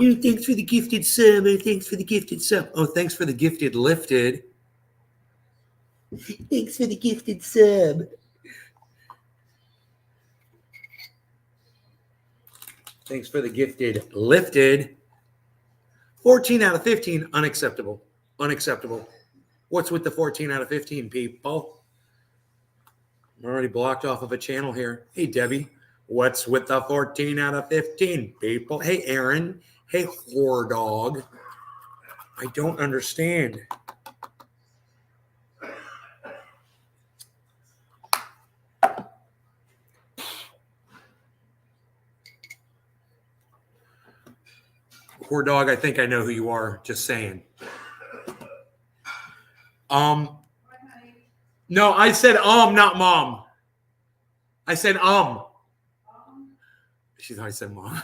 Thanks for the gifted sub. Thanks for the gifted sub. Oh, thanks for the gifted lifted. Thanks for the gifted sub. Thanks for the gifted lifted. 14 out of 15, unacceptable. Unacceptable. What's with the 14 out of 15, people? I'm already blocked off of a channel here. Hey, Debbie. What's with the 14 out of 15, people? Hey, Aaron. Hey, whore dog. I don't understand. Whore dog, I think I know who you are. Just saying. No, I said not mom. I said She thought I said mom.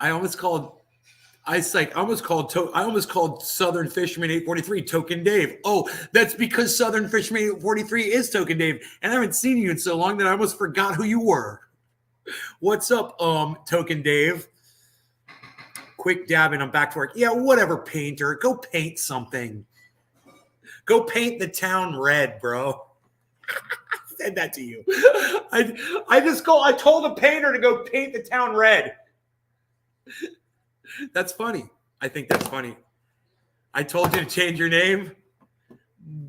I almost called Southern Fisherman 843 Token Dave. Oh, that's because Southern Fisherman 843 is Token Dave, and I haven't seen you in so long that I almost forgot who you were. What's up, Token Dave? Quick dab and I'm back to work. Yeah, whatever, painter. Go paint something. Go paint the town red, bro. I said that to you. I told a painter to go paint the town red. That's funny. I think that's funny. I told you to change your name.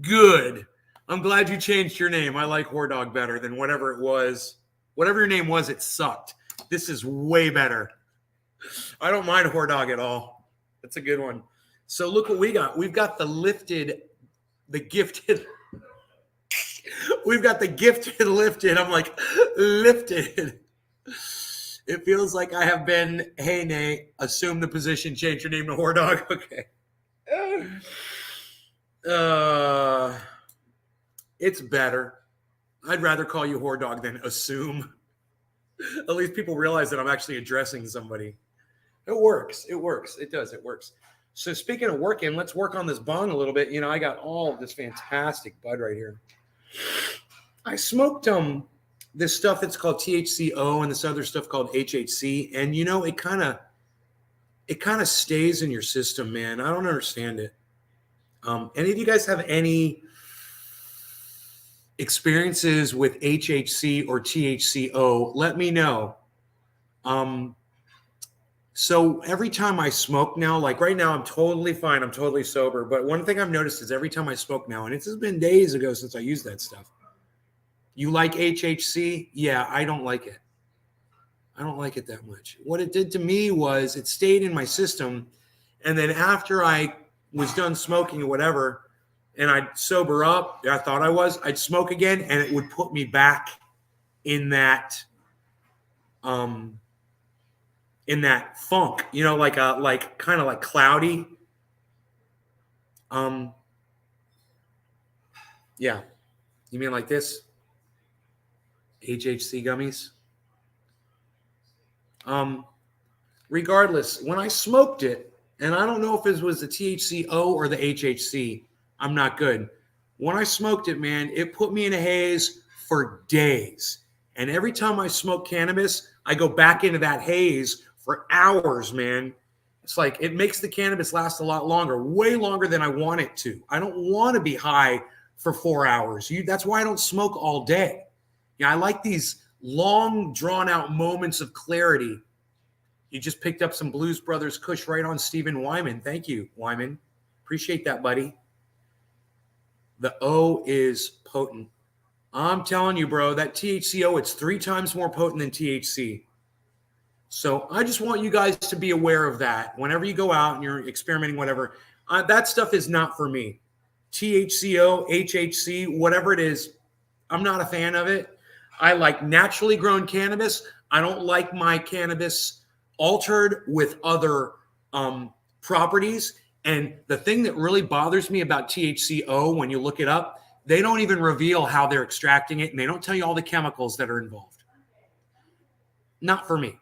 Good. I'm glad you changed your name. I like Whore Dog better than whatever it was. Whatever your name was, it sucked. This is way better. I don't mind Whore Dog at all. That's a good one. So look what we got. We've got the gifted. We've got the gifted lifted. I'm like, lifted. It feels like I have been, hey, Nate, assume the position, change your name to Whore Dog. Okay. It's better. I'd rather call you Whore Dog than assume. At least people realize that I'm actually addressing somebody. It works. It works. It does. It works. So speaking of working, let's work on this bong a little bit. You know, I got all of this fantastic bud right here. I smoked this stuff that's called THCO and this other stuff called HHC, and you know, it kind of stays in your system, man. I don't understand it. Any of you guys have any experiences with HHC or THCO? Let me know. So every time I smoke now, like right now, I'm totally fine. I'm totally sober. But one thing I've noticed is every time I smoke now, and it's been days ago since I used that stuff. You like HHC? Yeah, I don't like it. I don't like it that much. What it did to me was it stayed in my system. And then after I was done smoking or whatever, and I'd sober up, I thought I was, I'd smoke again, and it would put me back in that funk, you know, like kind of like cloudy. Yeah. You mean like this? HHC gummies? Regardless, when I smoked it, and I don't know if it was the THCO or the HHC, I'm not good. When I smoked it, man, it put me in a haze for days. And every time I smoke cannabis, I go back into that haze for hours, man. It's like it makes the cannabis last a lot longer, way longer than I want it to. I don't want to be high for 4 hours. That's why I don't smoke all day. Yeah, I like these long, drawn-out moments of clarity. You just picked up some Blues Brothers Kush right on Stephen Wyman. Thank you, Wyman. Appreciate that, buddy. The O is potent. I'm telling you, bro, that THCO, it's 3 times more potent than THC. So I just want you guys to be aware of that. Whenever you go out and you're experimenting, whatever, that stuff is not for me. THCO, HHC, whatever it is, I'm not a fan of it. I like naturally grown cannabis. I don't like my cannabis altered with other properties. And the thing that really bothers me about THCO, when you look it up, they don't even reveal how they're extracting it, and they don't tell you all the chemicals that are involved. Not for me.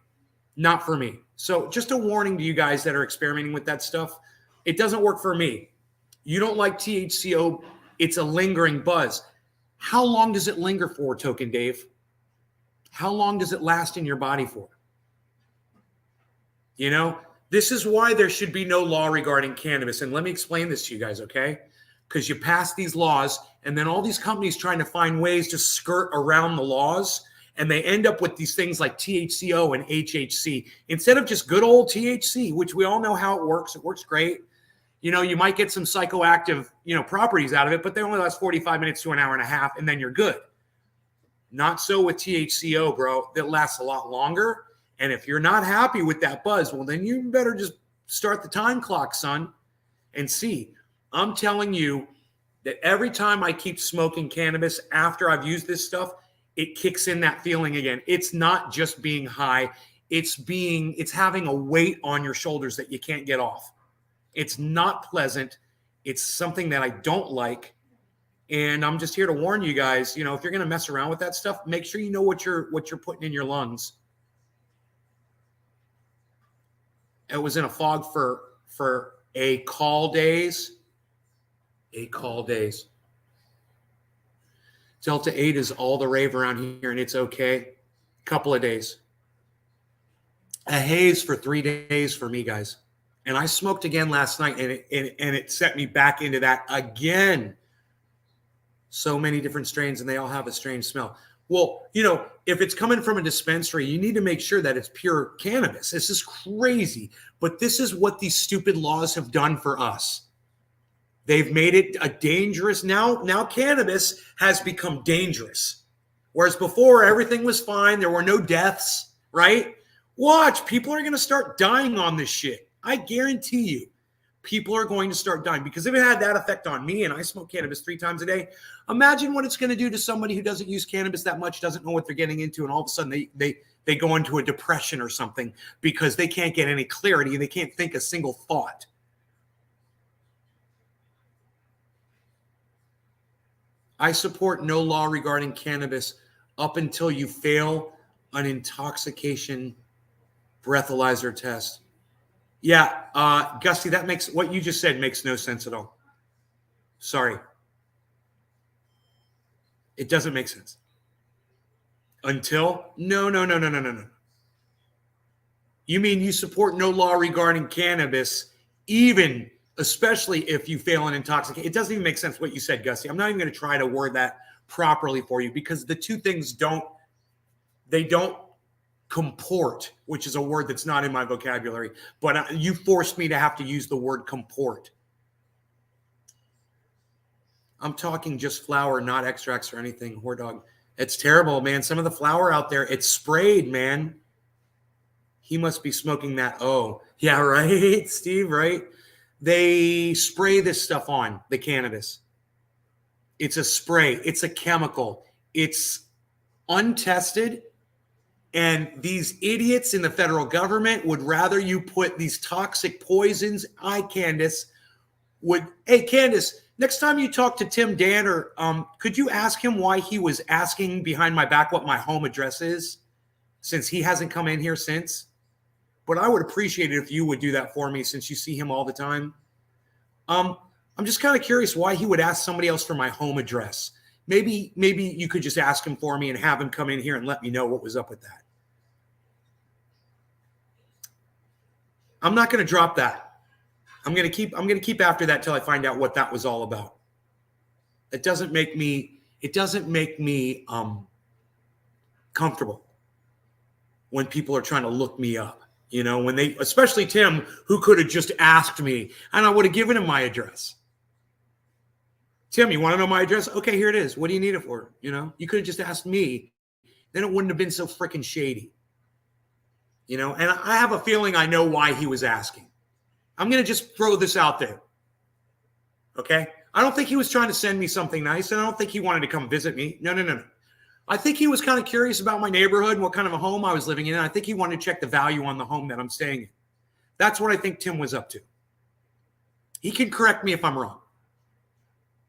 Not for me. So just a warning to you guys that are experimenting with that stuff. It doesn't work for me. You don't like THCO. It's a lingering buzz. How long does it linger for, Token Dave? How long does it last in your body for? You know, this is why there should be no law regarding cannabis. And let me explain this to you guys, okay? Because you pass these laws, and then all these companies trying to find ways to skirt around the laws, and they end up with these things like THCO and HHC instead of just good old THC, which we all know how it works. It works great. You know, you might get some psychoactive, properties out of it, but they only last 45 minutes to an hour and a half, and then you're good. Not so with THCO, bro. That lasts a lot longer. And if you're not happy with that buzz, well, then you better just start the time clock, son, and see. I'm telling you that every time I keep smoking cannabis after I've used this stuff, it kicks in that feeling again. It's not just being high. It's having a weight on your shoulders that you can't get off. It's not pleasant. It's something that I don't like. And I'm just here to warn you guys, if you're going to mess around with that stuff, make sure you know what you're putting in your lungs. It was in a fog for a call days. Delta 8 is all the rave around here, and it's okay. Couple of days. A haze for 3 days for me, guys. And I smoked again last night, and it set me back into that again. So many different strains, and they all have a strange smell. Well, if it's coming from a dispensary, you need to make sure that it's pure cannabis. This is crazy. But this is what these stupid laws have done for us. They've made it a dangerous. Now cannabis has become dangerous. Whereas before, everything was fine. There were no deaths, right? Watch, people are going to start dying on this shit. I guarantee you, people are going to start dying, because if it had that effect on me and I smoke cannabis 3 times a day, imagine what it's going to do to somebody who doesn't use cannabis that much, doesn't know what they're getting into, and all of a sudden they go into a depression or something because they can't get any clarity and they can't think a single thought. I support no law regarding cannabis up until you fail an intoxication breathalyzer test. Yeah, Gusty, what you just said makes no sense at all. Sorry. It doesn't make sense. Until? No. You mean you support no law regarding cannabis, especially if you fail an intoxication? It doesn't even make sense what you said, Gusty. I'm not even going to try to word that properly for you, because the two things don't comport, which is a word that's not in my vocabulary, but you forced me to have to use the word comport. I'm talking just flour, not extracts or anything. Whore dog. It's terrible, man. Some of the flour out there, it's sprayed, man. He must be smoking that. Oh, yeah, right, Steve, right? They spray this stuff on the cannabis. It's a spray. It's a chemical. It's untested. And these idiots in the federal government would rather you put these toxic poisons. Candace, hey, Candace, next time you talk to Tim Danner, could you ask him why he was asking behind my back what my home address is, since he hasn't come in here since? But I would appreciate it if you would do that for me, since you see him all the time. I'm just kind of curious why he would ask somebody else for my home address. Maybe you could just ask him for me and have him come in here and let me know what was up with that. I'm not going to drop that. I'm going to keep after that till I find out what that was all about. It doesn't make me comfortable when people are trying to look me up. Especially Tim, who could have just asked me, and I would have given him my address. Tim, you want to know my address? Okay, here it is. What do you need it for? You could have just asked me. Then it wouldn't have been so freaking shady. And I have a feeling I know why he was asking. I'm going to just throw this out there. Okay? I don't think he was trying to send me something nice, and I don't think he wanted to come visit me. No. I think he was kind of curious about my neighborhood and what kind of a home I was living in. And I think he wanted to check the value on the home that I'm staying in. That's what I think Tim was up to. He can correct me if I'm wrong.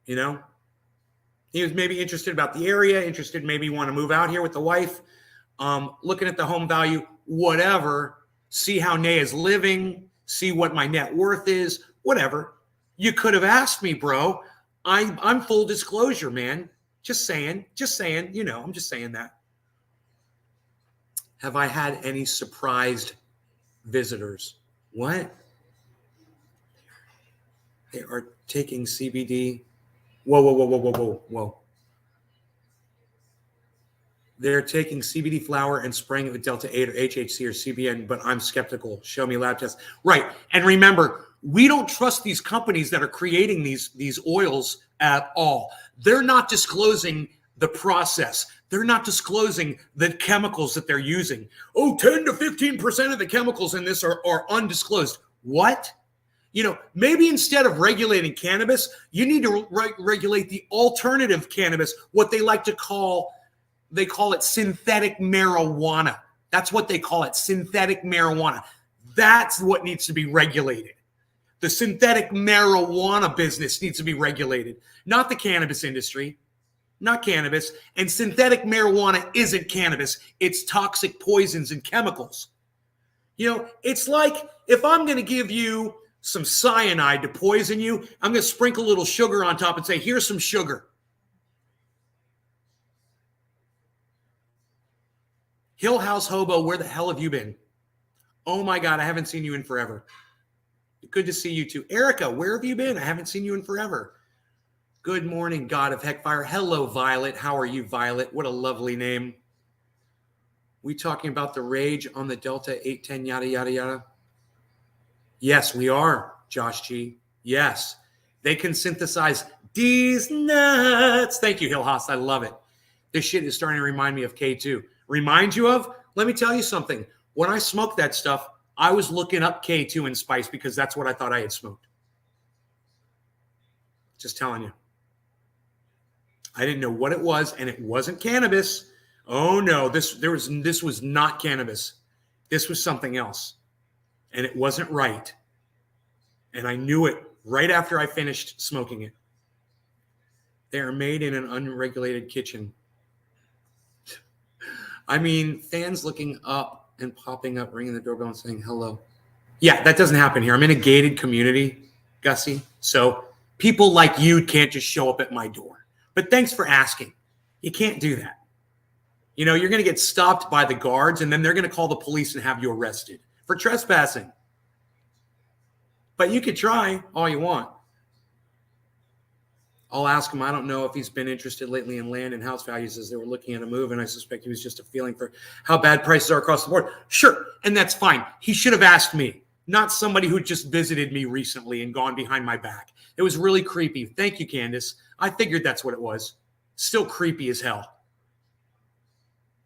He was maybe interested about the area, maybe want to move out here with the wife, looking at the home value, whatever, see how Nay is living, see what my net worth is, whatever. You could have asked me, bro. I'm full disclosure, man. Just saying, I'm just saying that. Have I had any surprised visitors. What? They are taking CBD. Whoa. They're taking CBD flower and spraying it with Delta 8 or HHC or CBN, but I'm skeptical. Show me lab tests. Right. And remember, we don't trust these companies that are creating these oils at all. They're not disclosing the process. They're not disclosing the chemicals that they're using. Oh, 10 to 15% of the chemicals in this are undisclosed. What? You know, maybe instead of regulating cannabis, you need to regulate the alternative cannabis, what they like to call, they call it synthetic marijuana. That's what they call it, synthetic marijuana. That's what needs to be regulated. The synthetic marijuana business needs to be regulated, not the cannabis industry, not cannabis. And synthetic marijuana isn't cannabis. It's toxic poisons and chemicals. You know, it's like if I'm going to give you some cyanide to poison you, I'm going to sprinkle a little sugar on top and say, here's some sugar. Hill House Hobo, where the hell have you been? Oh my God, I haven't seen you in forever. Good to see you too. Erica, where have you been? I haven't seen you in forever. Good morning, God of Heckfire. Hello, Violet. How are you, Violet? What a lovely name. We talking about the rage on the Delta 810 yada, yada, yada? Yes, we are, Josh G. Yes. They can synthesize these nuts. Thank you, Hill House. I love it. This shit is starting to remind me of K2. Remind you of? Let me tell you something. When I smoked that stuff, I was looking up K2 and spice because that's what I thought I had smoked. Just telling you. I didn't know what it was, and it wasn't cannabis. Oh no, this was not cannabis. This was something else. And it wasn't right. And I knew it right after I finished smoking it. They are made in an unregulated kitchen. I mean, fans looking up and popping up, ringing the doorbell and saying hello. Yeah, that doesn't happen here. I'm in a gated community, Gussie. So people like you can't just show up at my door. But thanks for asking. You can't do that. You know, you're going to get stopped by the guards, and then they're going to call the police and have you arrested for trespassing. But you could try all you want. I'll ask him. I don't know if he's been interested lately in land and house values as they were looking at a move, and I suspect he was just a feeling for how bad prices are across the board. Sure, and that's fine. He should have asked me, not somebody who just visited me recently and gone behind my back. It was really creepy. Thank you, Candace. I figured that's what it was. Still creepy as hell.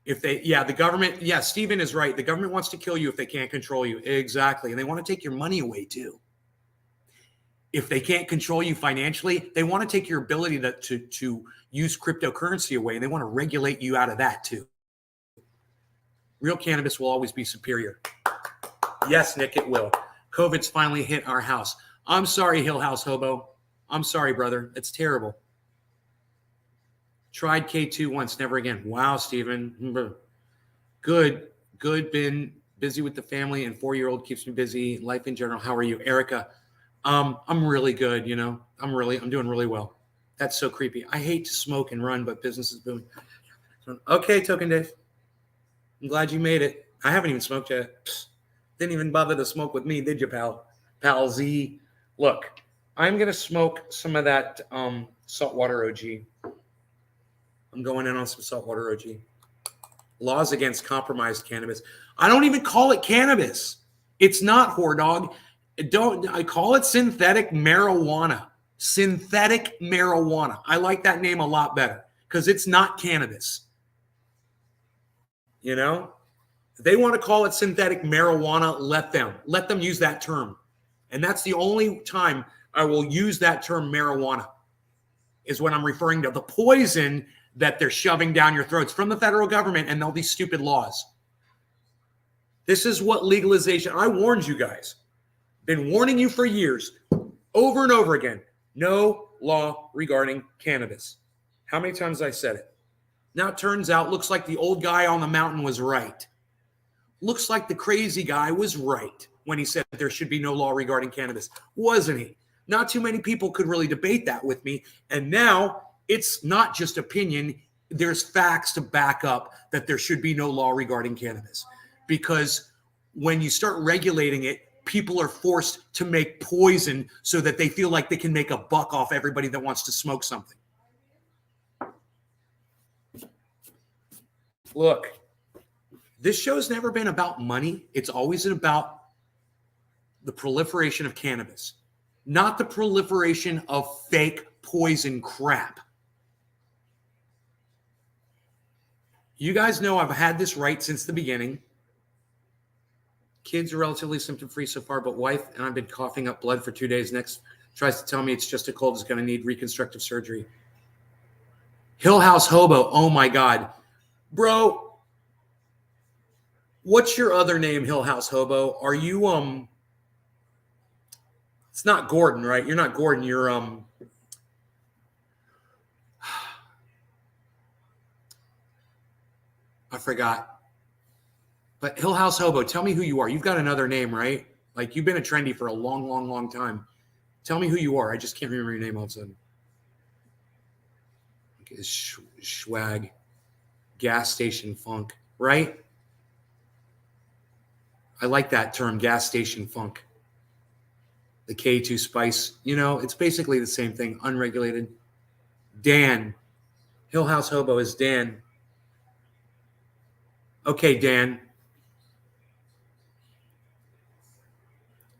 If they, the government, Stephen is right. The government wants to kill you if they can't control you. Exactly. And they want to take your money away too. If they can't control you financially, they want to take your ability to use cryptocurrency away. And they want to regulate you out of that too. Real cannabis will always be superior. Yes, Nick, it will. COVID's finally hit our house. I'm sorry, Hill House Hobo. I'm sorry, brother. It's terrible. Tried K2 once, never again. Wow, Stephen. Good. Been busy with the family, and 4-year-old keeps me busy. Life in general. How are you, Erica? I'm really good. You know, I'm doing really well. That's so creepy. I hate to smoke and run, but business is booming. Okay, Token Dave. I'm glad you made it. I haven't even smoked yet. Didn't even bother to smoke with me, did you, pal? Pal Z. Look, I'm gonna smoke some of that saltwater OG. I'm going in on some saltwater OG. Laws against compromised cannabis. I don't even call it cannabis. It's not, whore dog. I call it synthetic marijuana. Synthetic marijuana. I like that name a lot better because it's not cannabis. You know? If they want to call it synthetic marijuana, let them use that term. And that's the only time I will use that term marijuana is when I'm referring to the poison that they're shoving down your throats from the federal government and all these stupid laws. This is what legalization, I warned you guys, been warning you for years, over and over again, no law regarding cannabis. How many times I said it? Now it turns out, looks like the old guy on the mountain was right. Looks like the crazy guy was right when he said there should be no law regarding cannabis, wasn't he? Not too many people could really debate that with me. And now it's not just opinion. There's facts to back up that there should be no law regarding cannabis because when you start regulating it, people are forced to make poison so that they feel like they can make a buck off everybody that wants to smoke something. Look, this show's never been about money. It's always about the proliferation of cannabis, not the proliferation of fake poison crap. You guys know I've had this right since the beginning. Kids are relatively symptom-free so far, but wife and I've been coughing up blood for 2 days. Next tries to tell me it's just a cold, is going to need reconstructive surgery. Hill House Hobo, oh my God. Bro, what's your other name, Hill House Hobo? Are you, it's not Gordon, right? You're not Gordon, you're, I forgot. But Hill House Hobo, tell me who you are. You've got another name, right? Like, you've been a trendy for a long, long, long time. Tell me who you are. I just can't remember your name all of a sudden. Okay, swag. Gas station funk, right? I like that term, gas station funk. The K2 spice. You know, it's basically the same thing, unregulated. Dan. Hill House Hobo is Dan. Okay, Dan.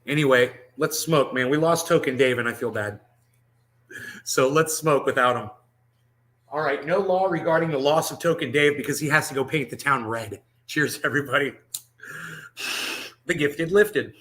Anyway, let's smoke, man. We lost Token Dave, and I feel bad. So let's smoke without him. All right, no law regarding the loss of Token Dave because he has to go paint the town red. Cheers, everybody. The gifted lifted.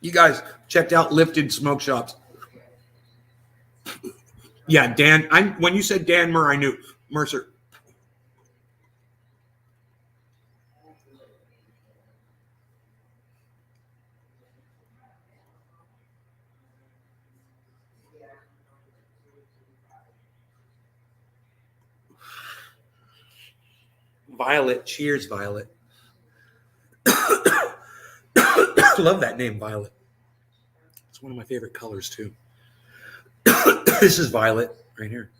You guys checked out Lifted Smoke Shops. Yeah, Dan. When you said Dan I knew Mercer. Violet. Cheers, Violet. Love that name, Violet. It's one of my favorite colors, too. This is Violet right here.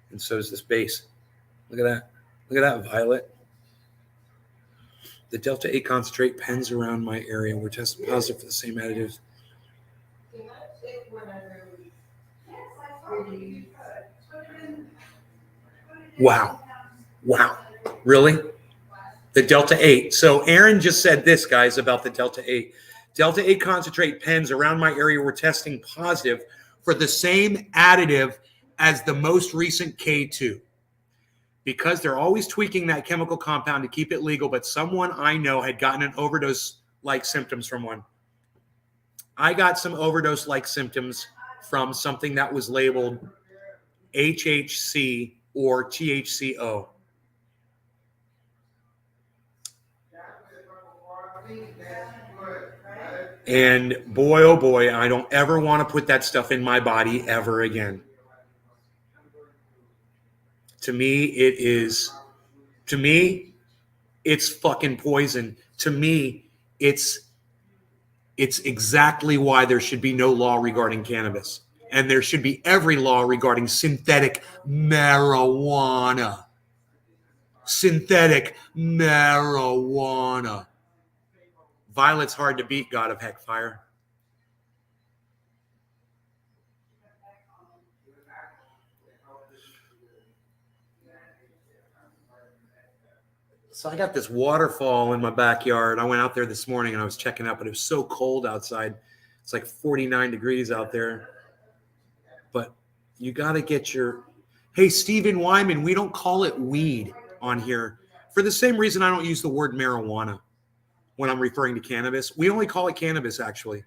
And so is this base. Look at that. Look at that, Violet. The Delta 8 concentrate pens around my area were tested positive for the same additives. Wow. Wow. Really? The Delta 8. So Aaron just said this, guys, about the Delta 8. Delta 8 concentrate pens around my area were testing positive for the same additive as the most recent K2. Because they're always tweaking that chemical compound to keep it legal, but someone I know had gotten an overdose-like symptoms from one. I got some overdose-like symptoms from something that was labeled HHC or THCO. And boy, oh boy, I don't ever want to put that stuff in my body ever again. To me, it's fucking poison. To me, it's exactly why there should be no law regarding cannabis. And there should be every law regarding synthetic marijuana. Synthetic marijuana. Violet's hard to beat, God of Heckfire. So I got this waterfall in my backyard. I went out there this morning and I was checking out, but it was so cold outside. It's like 49 degrees out there. But you got to get your... Hey, Stephen Wyman, we don't call it weed on here. For the same reason I don't use the word marijuana when I'm referring to cannabis. We only call it cannabis, actually.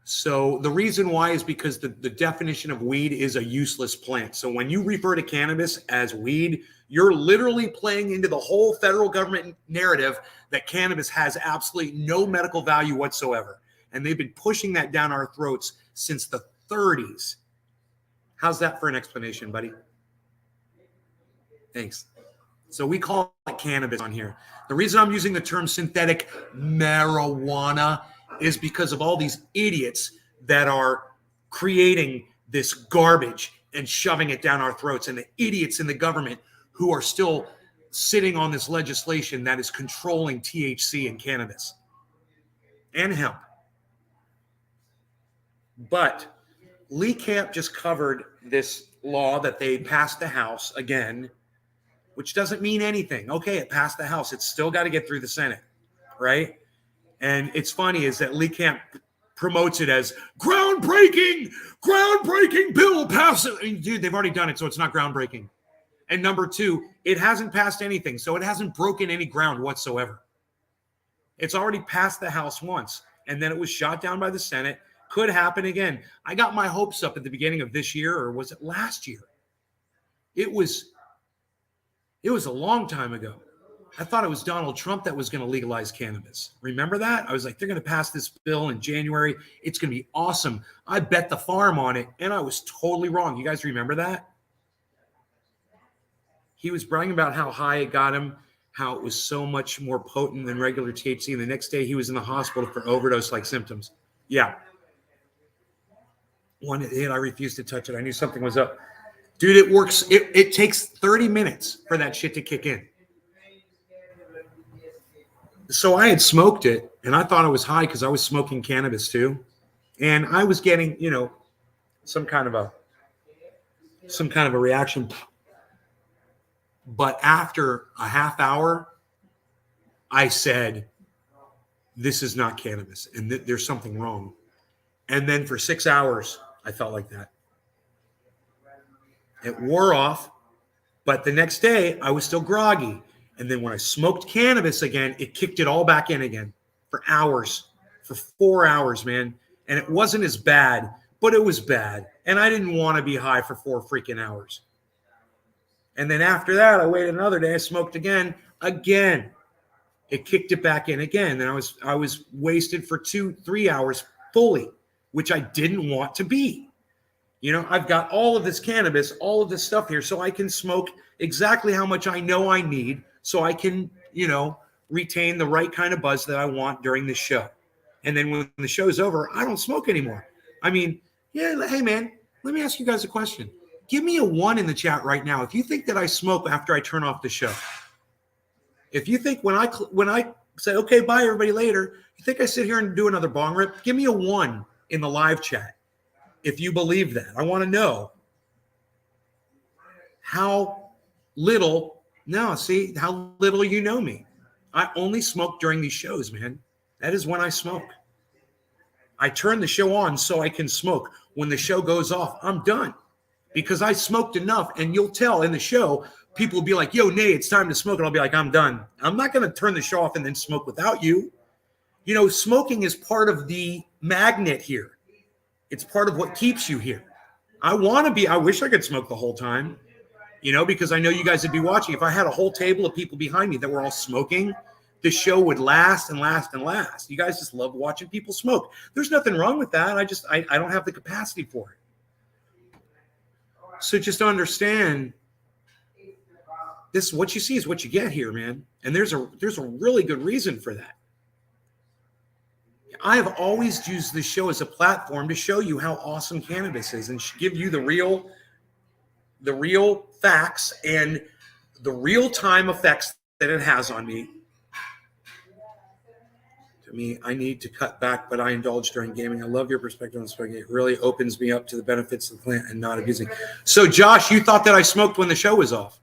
So the reason why is because the definition of weed is a useless plant. So when you refer to cannabis as weed, you're literally playing into the whole federal government narrative that cannabis has absolutely no medical value whatsoever. And they've been pushing that down our throats since the 30s. How's that for an explanation, buddy? Thanks. So we call it cannabis on here. The reason I'm using the term synthetic marijuana is because of all these idiots that are creating this garbage and shoving it down our throats, and the idiots in the government who are still sitting on this legislation that is controlling THC and cannabis and hemp. But Lee Camp just covered this law that they passed the House again, which doesn't mean anything. Okay, it passed the House. It's still got to get through the Senate, right? And it's funny is that Lee Camp promotes it as groundbreaking bill passed. I mean, dude, they've already done it, so it's not groundbreaking. And number two, it hasn't passed anything, so it hasn't broken any ground whatsoever. It's already passed the House once, and then it was shot down by the Senate. Could happen again. I got my hopes up at the beginning of this year, or was it last year? It was a long time ago. I thought it was Donald Trump that was going to legalize cannabis. Remember that? I was like, they're going to pass this bill in January. It's going to be awesome. I bet the farm on it, and I was totally wrong. You guys remember that? He was bragging about how high it got him, how it was so much more potent than regular THC, and the next day he was in the hospital for overdose-like symptoms. Yeah. One hit, I refused to touch it. I knew something was up. Dude, it works. It takes 30 minutes for that shit to kick in. So I had smoked it, and I thought I was high because I was smoking cannabis too. And I was getting, some kind of a reaction. But after a half hour, I said, this is not cannabis, and there's something wrong. And then for 6 hours, I felt like that. It wore off, but the next day I was still groggy. And then when I smoked cannabis again, it kicked it all back in again for hours, for 4 hours, man. And it wasn't as bad, but it was bad. And I didn't want to be high for 4 freaking hours. And then after that, I waited another day, I smoked again. It kicked it back in again. And I was wasted for 2-3 hours fully, which I didn't want to be. I've got all of this cannabis, all of this stuff here, so I can smoke exactly how much I know I need, so I can, retain the right kind of buzz that I want during the show. And then when the show's over, I don't smoke anymore. I mean, yeah, hey, man, let me ask you guys a question. Give me a 1 in the chat right now if you think that I smoke after I turn off the show. If you think when I say, okay, bye, everybody, later, you think I sit here and do another bong rip, give me a 1 in the live chat. If you believe that, I want to know how little you know me. I only smoke during these shows, man. That is when I smoke. I turn the show on so I can smoke. When the show goes off, I'm done because I smoked enough. And you'll tell in the show, people will be like, yo, Nate, it's time to smoke. And I'll be like, I'm done. I'm not going to turn the show off and then smoke without you. Smoking is part of the magnet here. It's part of what keeps you here. I wish I could smoke the whole time, because I know you guys would be watching. If I had a whole table of people behind me that were all smoking, the show would last and last and last. You guys just love watching people smoke. There's nothing wrong with that. I don't have the capacity for it. So just understand this, what you see is what you get here, man. And there's a really good reason for that. I have always used this show as a platform to show you how awesome cannabis is and give you the real facts and the real-time effects that it has on me. To me, I need to cut back, but I indulge during gaming. I love your perspective on smoking. It really opens me up to the benefits of the plant and not abusing. So, Josh, you thought that I smoked when the show was off.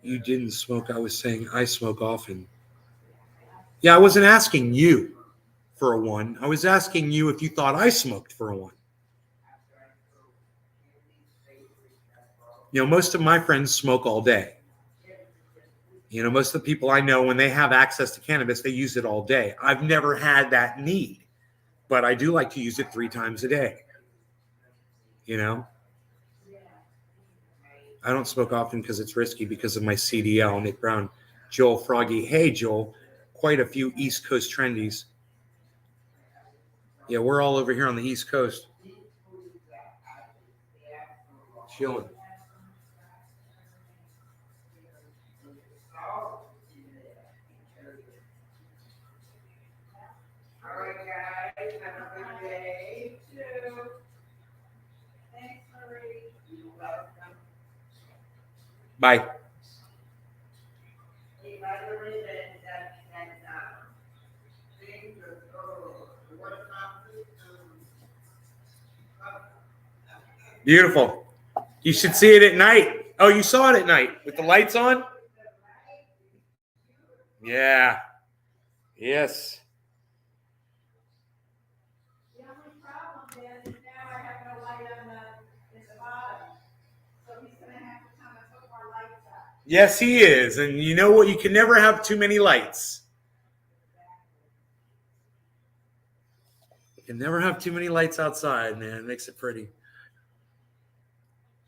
You didn't smoke. I was saying I smoke often. Yeah, I wasn't asking you for a one. I was asking you if you thought I smoked for a one. You know, most of my friends smoke all day. You know, most of the people I know, when they have access to cannabis, they use it all day. I've never had that need, but I do like to use it 3 times a day. You know, I don't smoke often because it's risky because of my CDL. Nick Brown, Joel Froggy. Hey, Joel, quite a few East Coast trendies. Yeah, we're all over here on the East Coast. Chilling. All right, guys. Have a good day, too. Thanks, Marie. You're welcome. Bye. Beautiful. You should see it at night. Oh, you saw it at night with the lights on? Yeah. Yes. The only problem is now I have no light on the bottom. So he's going to have to come and put more lights up. Yes, he is. And you know what? You can never have too many lights. You can never have too many lights outside, man. It makes it pretty.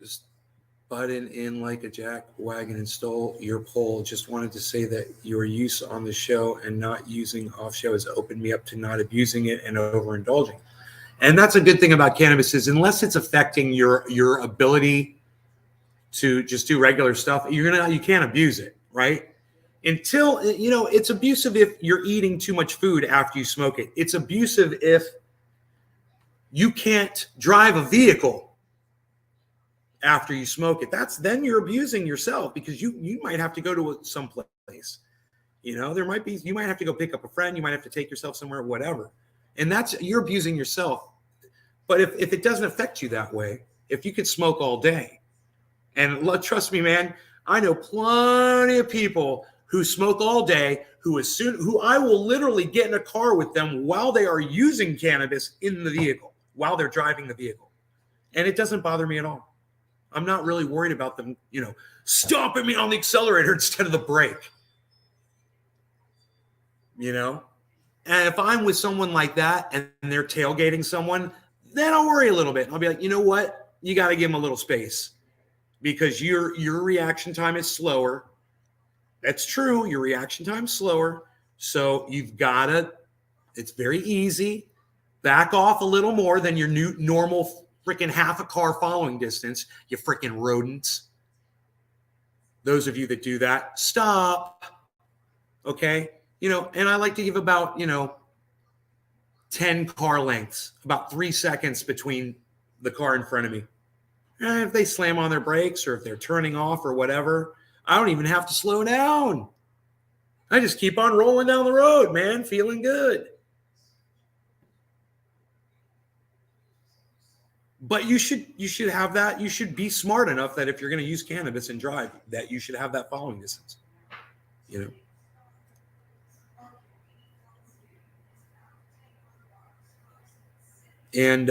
Just button in like a jack wagon and stole your pole. Just wanted to say that your use on the show and not using off show has opened me up to not abusing it and overindulging. And that's a good thing about cannabis is unless it's affecting your ability to just do regular stuff, you can't abuse it, right? Until, you know, it's abusive if you're eating too much food after you smoke it. It's abusive if you can't drive a vehicle after you smoke it. Then you're abusing yourself because you might have to go to some place. You know, you might have to go pick up a friend, you might have to take yourself somewhere, whatever. And you're abusing yourself. But if it doesn't affect you that way, if you could smoke all day, and trust me, man, I know plenty of people who smoke all day, who I will literally get in a car with them while they are using cannabis in the vehicle, while they're driving the vehicle. And it doesn't bother me at all. I'm not really worried about them, you know, stopping me on the accelerator instead of the brake. You know? And if I'm with someone like that and they're tailgating someone, then I'll worry a little bit. I'll be like, you know what? You got to give them a little space because your reaction time is slower. That's true. Your reaction time is slower. So you've got to, it's very easy. Back off a little more than your normal freaking half a car following distance, you freaking rodents. Those of you that do that, stop. Okay? You know, and I like to give about, 10 car lengths, about 3 seconds between the car in front of me. And if they slam on their brakes or if they're turning off or whatever, I don't even have to slow down. I just keep on rolling down the road, man, feeling good. But you should have that. You should be smart enough that if you're going to use cannabis and drive, that you should have that following distance. You know. And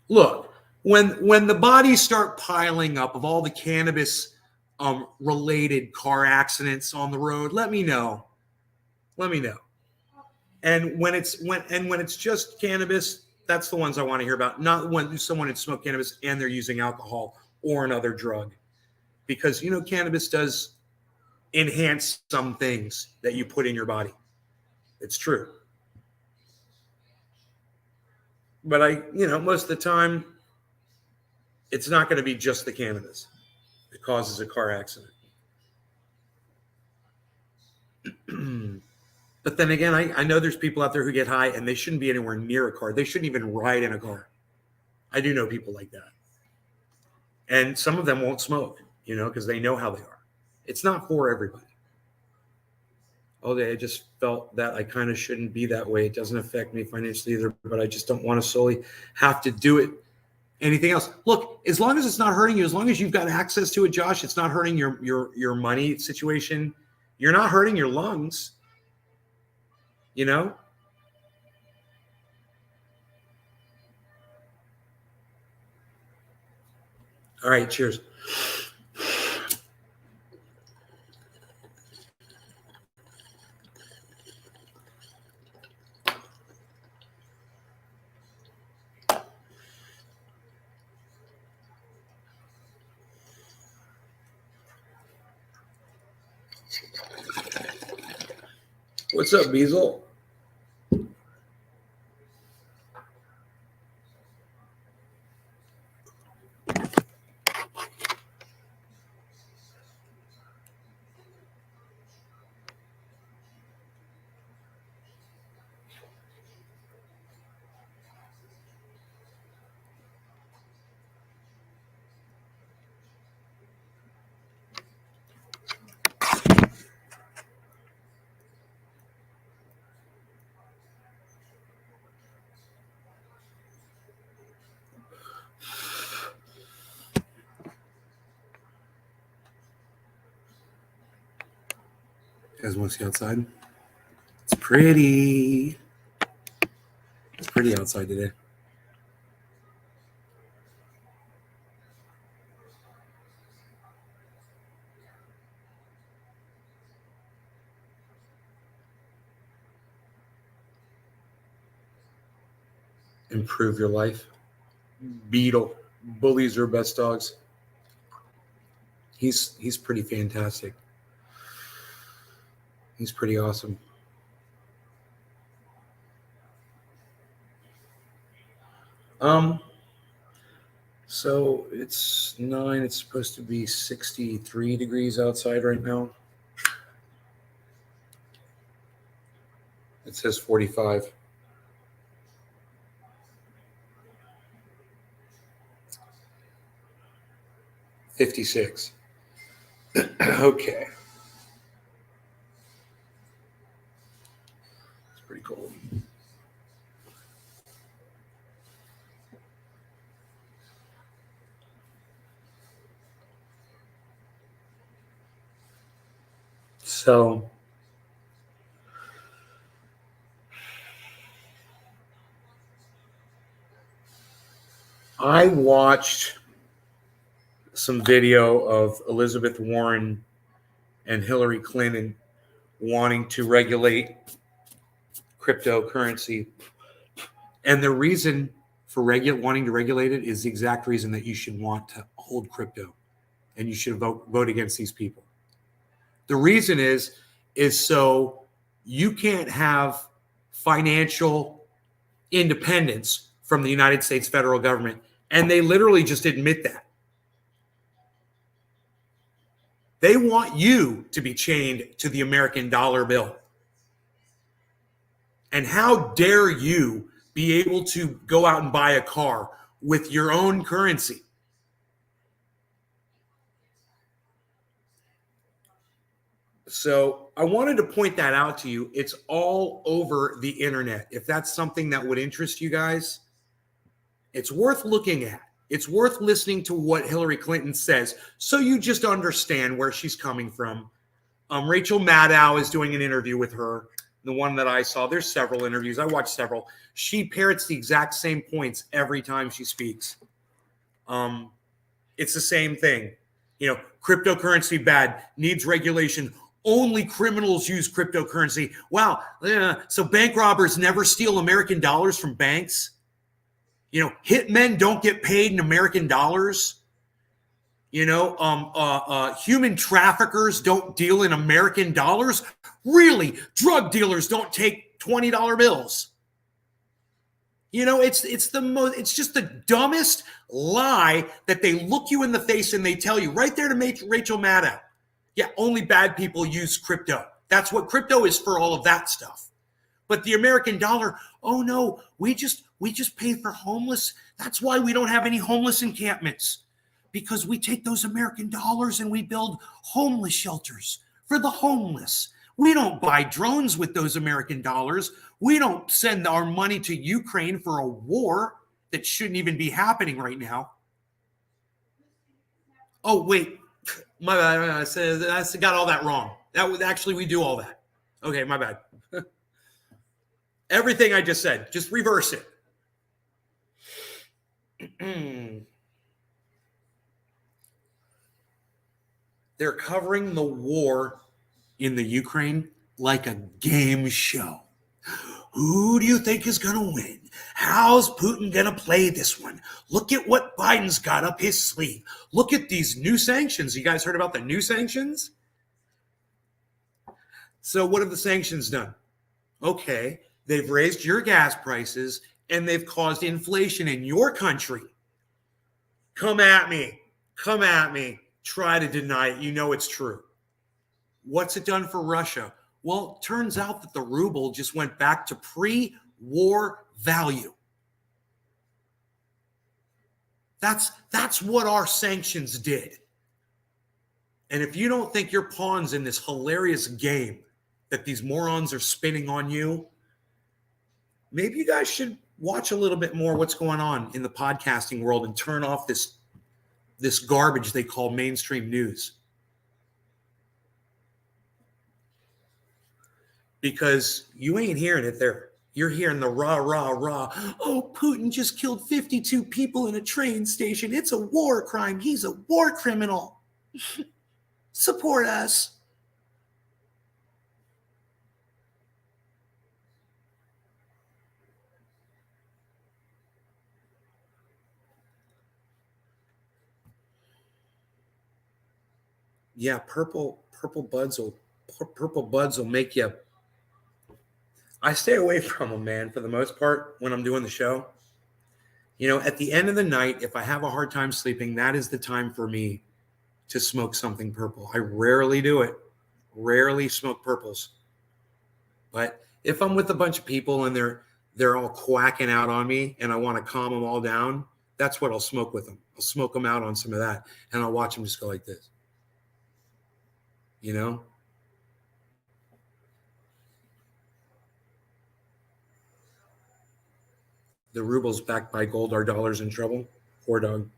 look, when the bodies start piling up of all the cannabis related car accidents on the road, let me know. Let me know. And when it's just cannabis, that's the ones I want to hear about. Not when someone had smoked cannabis and they're using alcohol or another drug, because cannabis does enhance some things that you put in your body. It's true. But most of the time, it's not going to be just the cannabis that causes a car accident. But then again, I know there's people out there who get high and they shouldn't be anywhere near a car. They shouldn't even ride in a car. I do know people like that. And some of them won't smoke, because they know how they are. It's not for everybody. I just felt that I kind of shouldn't be that way. It doesn't affect me financially either, but I just don't want to solely have to do it anything else. Look, as long as it's not hurting you, as long as you've got access to it, Josh, it's not hurting your money situation. You're not hurting your lungs, you know? All right, cheers. What's up, Beazle? You guys want to see outside? It's pretty. It's pretty outside today. Improve your life. Beetle. Bullies are best dogs. He's pretty fantastic. He's pretty awesome. So it's 9. It's supposed to be 63 degrees outside right now. It says 45. $56. Okay. It's pretty cold. So I watched some video of Elizabeth Warren and Hillary Clinton wanting to regulate cryptocurrency. And the reason for wanting to regulate it is the exact reason that you should want to hold crypto and you should vote against these people. The reason is so you can't have financial independence from the United States federal government. And they literally just admit that. They want you to be chained to the American dollar bill. And how dare you be able to go out and buy a car with your own currency? So I wanted to point that out to you. It's all over the internet. If that's something that would interest you guys, it's worth looking at. It's worth listening to what Hillary Clinton says so you just understand where she's coming from. Rachel Maddow is doing an interview with her, the one that I saw. There's several interviews. I watched several. She parrots the exact same points every time she speaks. It's the same thing. You know, cryptocurrency bad, needs regulation. Only criminals use cryptocurrency. Wow. So bank robbers never steal American dollars from banks? You know, hitmen don't get paid in American dollars. You know, human traffickers don't deal in American dollars. Really, drug dealers don't take $20 bills. You know, it's just the dumbest lie that they look you in the face and they tell you right there to make Rachel Maddow. Yeah, only bad people use crypto. That's what crypto is for, all of that stuff. But the American dollar, oh no, we just pay for homeless. That's why we don't have any homeless encampments, because we take those American dollars and we build homeless shelters for the homeless. We don't buy drones with those American dollars. We don't send our money to Ukraine for a war. that shouldn't even be happening right now. Oh, wait. My bad. I got all that wrong. That was actually, we do all that. Okay, my bad. Everything I just said, just reverse it. They're covering the war in the Ukraine like a game show. Who do you think is going to win? How's Putin going to play this one? Look at what Biden's got up his sleeve. Look at these new sanctions. You guys heard about the new sanctions? So what have the sanctions done? Okay, they've raised your gas prices and they've caused inflation in your country. Come at me. Come at me. Try to deny it. You know it's true. What's it done for Russia? Well, it turns out that the ruble just went back to pre-war value. That's what our sanctions did. And if you don't think you're pawns in this hilarious game that these morons are spinning on you, maybe you guys should watch a little bit more what's going on in the podcasting world and turn off this garbage they call mainstream news. Because you ain't hearing it there. You're hearing the rah, rah, rah. Oh, Putin just killed 52 people in a train station. It's a war crime. He's a war criminal. Support us. Yeah, purple buds will make you. I stay away from them, man, for the most part when I'm doing the show. You know, at the end of the night, if I have a hard time sleeping, that is the time for me to smoke something purple. I rarely do it. Rarely smoke purples. But if I'm with a bunch of people and they're all quacking out on me and I want to calm them all down, that's what I'll smoke with them. I'll smoke them out on some of that and I'll watch them just go like this. You know? The ruble's backed by gold. Our dollar's in trouble. Poor dog.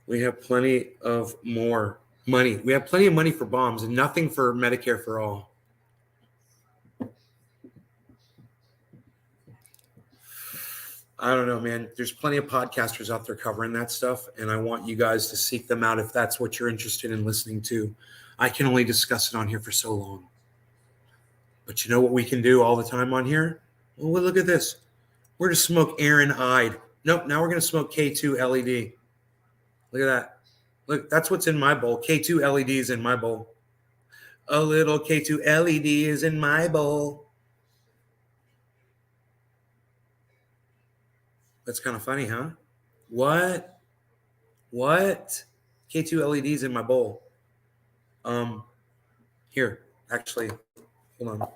We have plenty of more money. We have plenty of money for bombs and nothing for Medicare for all. I don't know, man. There's plenty of podcasters out there covering that stuff, and I want you guys to seek them out if that's what you're interested in listening to. I can only discuss it on here for so long. But you know what we can do all the time on here? Well, look at this. We're going to smoke Aaron-eyed. Nope, now we're going to smoke K2 LED. Look at that. Look, that's what's in my bowl. K2 LED is in my bowl. A little K2 LED is in my bowl. That's kind of funny, huh? What? K2 LEDs in my bowl. Here, actually, hold on.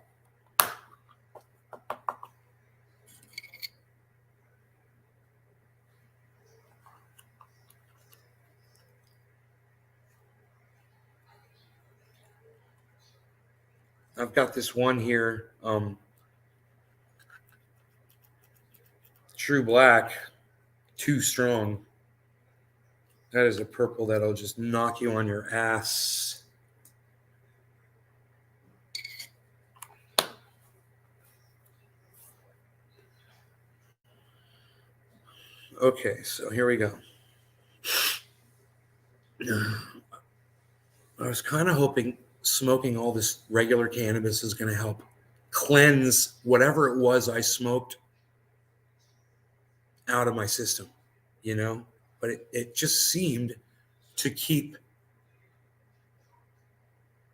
I've got this one here, True Black, Too Strong. That is a purple that'll just knock you on your ass. Okay, so here we go. I was kind of hoping smoking all this regular cannabis is going to help cleanse whatever it was I smoked out of my system, you know? But it just seemed to keep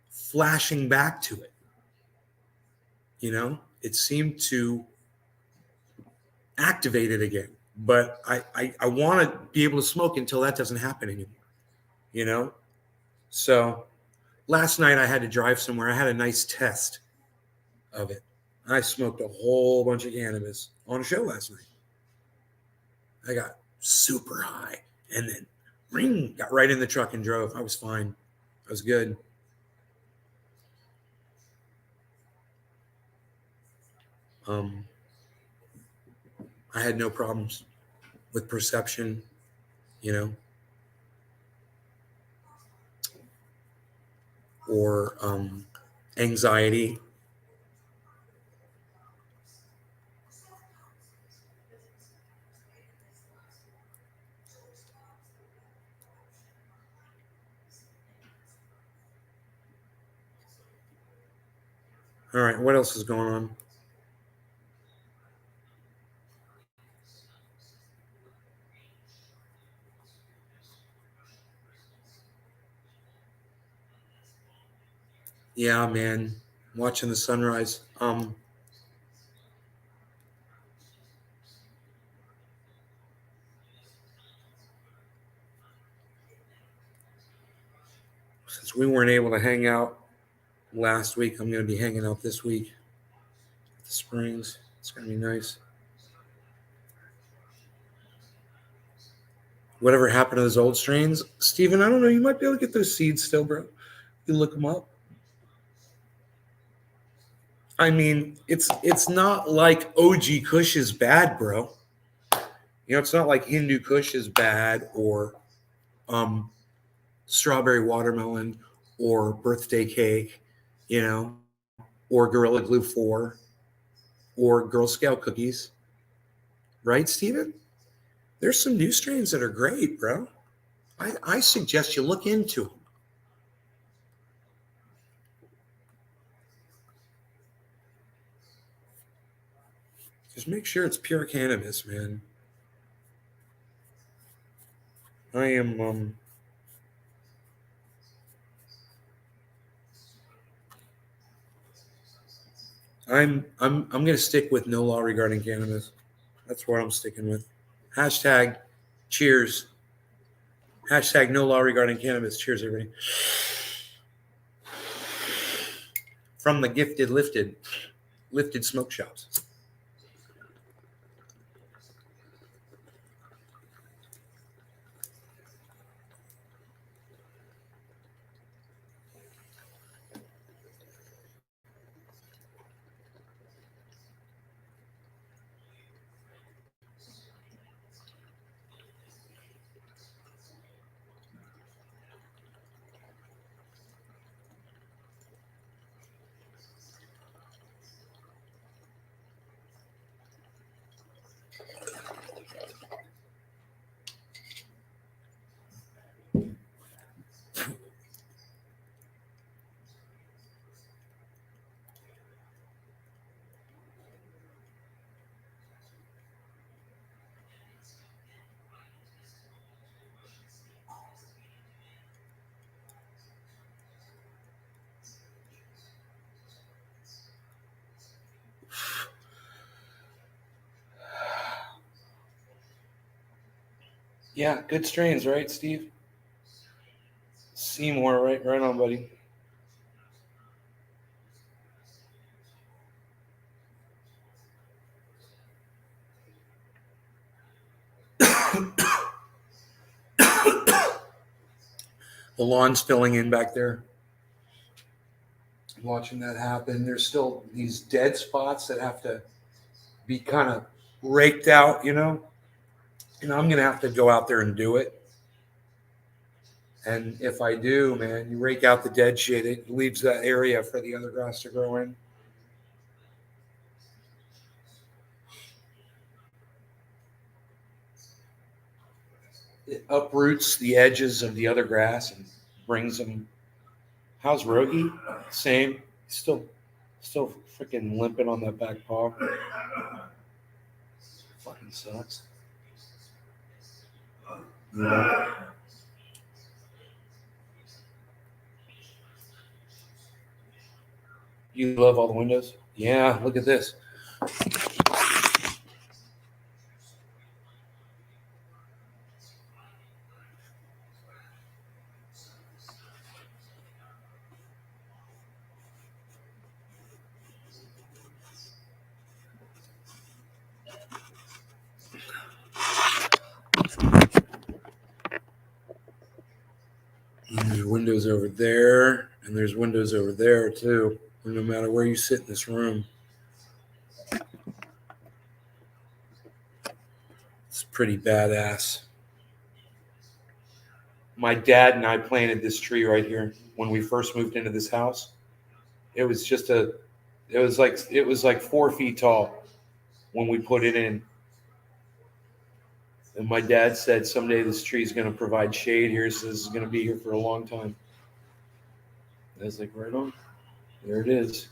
flashing back to it. You know, it seemed to activate it again. But I want to be able to smoke until that doesn't happen anymore, you know? So last night I had to drive somewhere. I had a nice test of it. I smoked a whole bunch of cannabis on a show last night. I got super high and then ring, got right in the truck and drove. I was fine. I was good. I had no problems. with perception, you know, or anxiety. All right, what else is going on? Yeah, man, watching the sunrise. Since we weren't able to hang out last week, I'm going to be hanging out this week at the Springs. It's going to be nice. Whatever happened to those old strains, Steven? I don't know. You might be able to get those seeds still, bro. You look them up. I mean, it's not like OG Kush is bad, bro. You know, it's not like Hindu Kush is bad or strawberry watermelon or birthday cake, you know, or Gorilla Glue 4 or Girl Scout cookies. Right, Steven? There's some new strains that are great, bro. I suggest you look into them. Just make sure it's pure cannabis, man. I am I'm gonna stick with no law regarding cannabis. That's what I'm sticking with. Hashtag cheers. Hashtag no law regarding cannabis. Cheers, everybody. From the gifted lifted smoke shops. Yeah, good strains, right, Steve? Seymour, right on, buddy. The lawn's filling in back there. Watching that happen. There's still these dead spots that have to be kind of raked out, you know? And I'm going to have to go out there and do it. And if I do, man, you rake out the dead shit, it leaves that area for the other grass to grow in. It uproots the edges of the other grass and brings them. How's Rogie? Same. Still freaking limping on that back paw. Fucking sucks. Yeah. You love all the windows? Yeah, look at this. And there's windows over there, and there's windows over there too. And no matter where you sit in this room, it's It's pretty badass. My dad and I planted this tree right here when we first moved into this house. It was just it was like 4 feet tall when we put it in. And my dad said someday this tree is going to provide shade here. So this is going to be here for a long time. I was like, right on. There it is.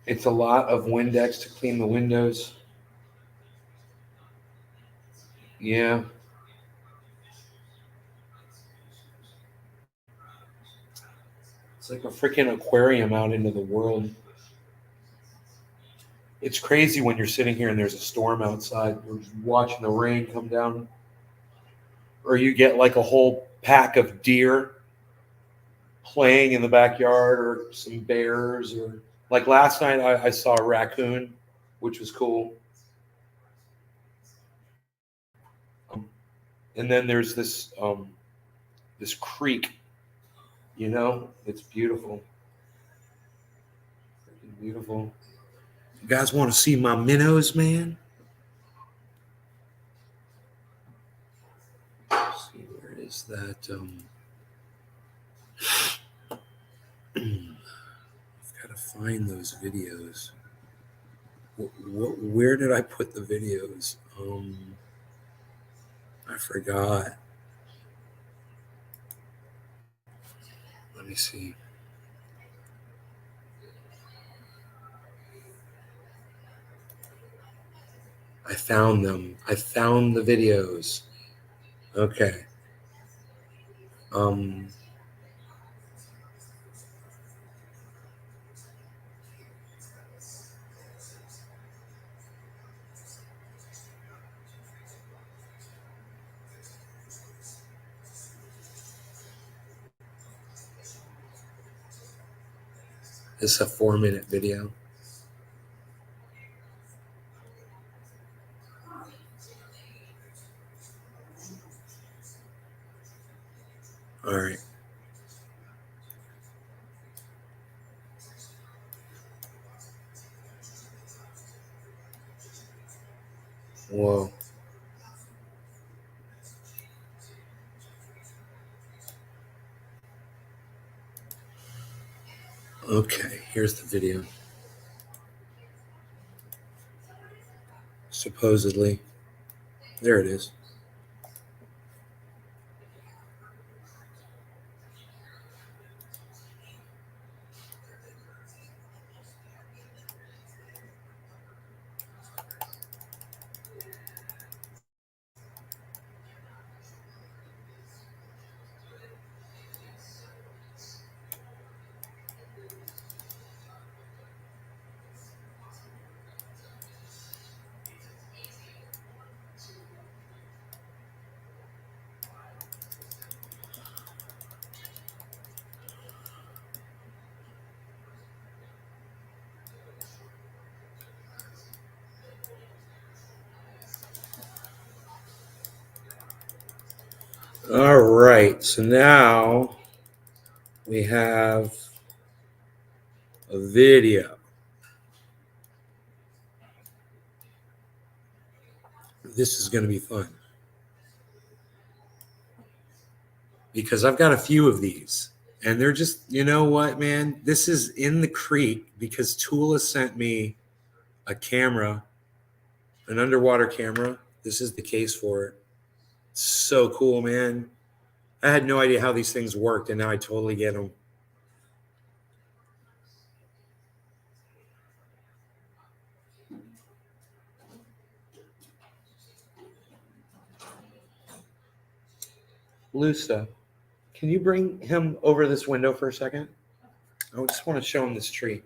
It's a lot of Windex to clean the windows. Yeah. It's like a freaking aquarium out into the world. It's crazy when you're sitting here and there's a storm outside. You're just watching the rain come down. Or you get like a whole pack of deer playing in the backyard, or some bears, or like last night I saw a raccoon, which was cool. And then there's this this creek, it's beautiful. Beautiful. You guys want to see my minnows, man? Let's see, where is that? I've got to find those videos. Where did I put the videos? I forgot. Let me see. I found them. I found the videos. Okay. This is a 4-minute video. All right. Whoa. Okay, here's the video. Supposedly. There it is. All right, so now we have a video. This is going to be fun because I've got a few of these, and they're just, you know what, man? This is in the creek because Tula sent me a camera, an underwater camera. This is the case for it. So cool, man. I had no idea how these things worked, and now I totally get them. Lusa, can you bring him over this window for a second? I just want to show him this tree.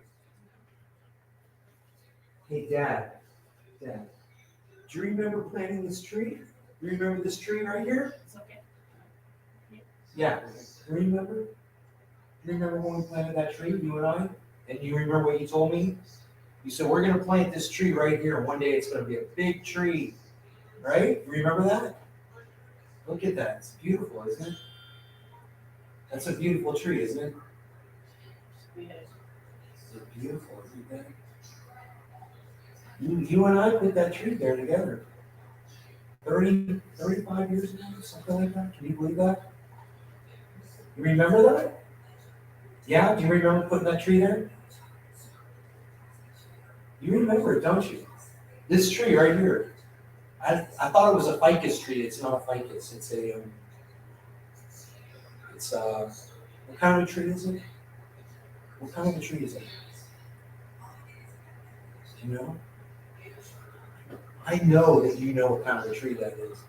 Hey, Dad. Dad, do you remember planting this tree? Do you remember this tree right here? It's okay. Yeah. Remember? Remember when we planted that tree, you and I? And you remember what you told me? You said, we're going to plant this tree right here, and one day it's going to be a big tree. Right? You remember that? Look at that. It's beautiful, isn't it? That's a beautiful tree, isn't it? It's beautiful, isn't it? You and I put that tree there together. 35 years ago, something like that. Can you believe that? You remember that? Yeah? Do you remember putting that tree there? You remember it, don't you? This tree right here. I thought it was a ficus tree. It's not a ficus. It's what kind of a tree is it? What kind of a tree is it? Do you know? I know that you know what kind of a tree that is.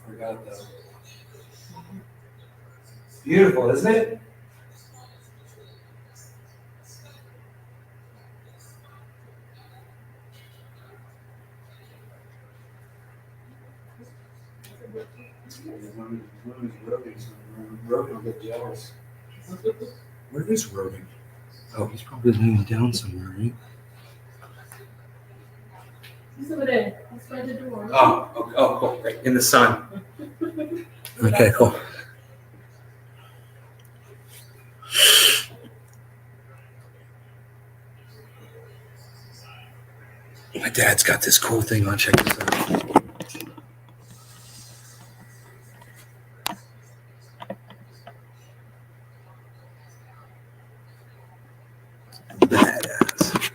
Forgot though. Beautiful, isn't it? Rogan will get jealous. Where is Rogan? Oh, he's probably laying down somewhere, right? He's over there. He's by the door. Oh, cool. Right in the sun. Okay, cool. My dad's got this cool thing on. Check this out. Badass.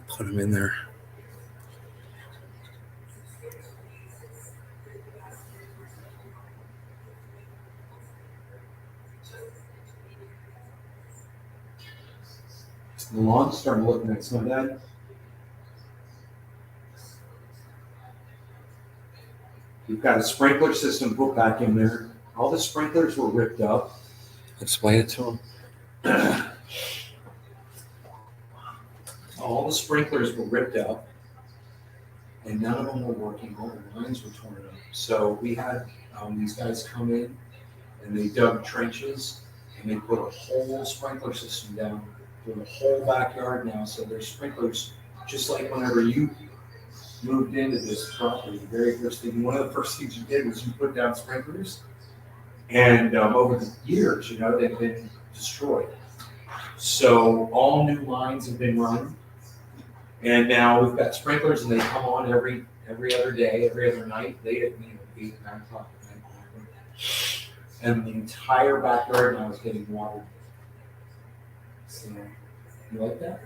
Put him in there. The lawn's starting to look nice, my dad. We've got a sprinkler system put back in there. All the sprinklers were ripped up. Explain it to them. All the sprinklers were ripped up, and none of them were working. All the lines were torn up. So we had these guys come in, and they dug trenches, and they put a whole sprinkler system down through the whole backyard now. So there's sprinklers, just like whenever you moved into this property. The very first thing, one of the first things you did was you put down sprinklers, and over the years, they've been destroyed. So all new lines have been run, and now we've got sprinklers, and they come on every other day, every other night. They at 8, 9 o'clock at night, and the entire backyard now is getting watered. So, you like that?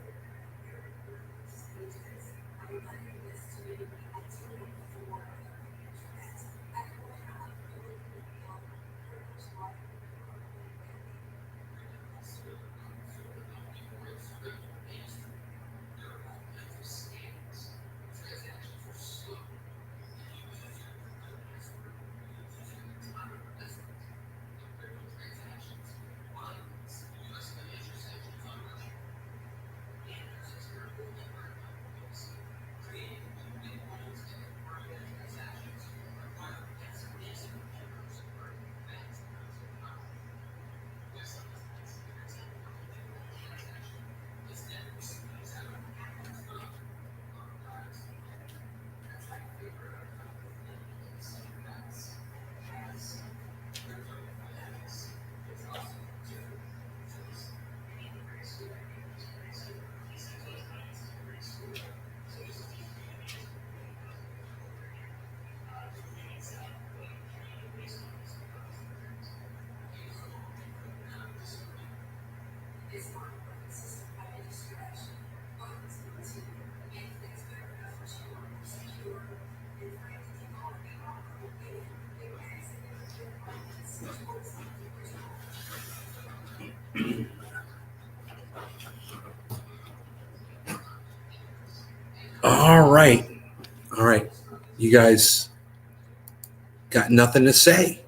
All right. You guys got nothing to say.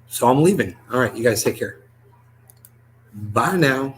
So I'm leaving. All right, you guys take care. Bye now.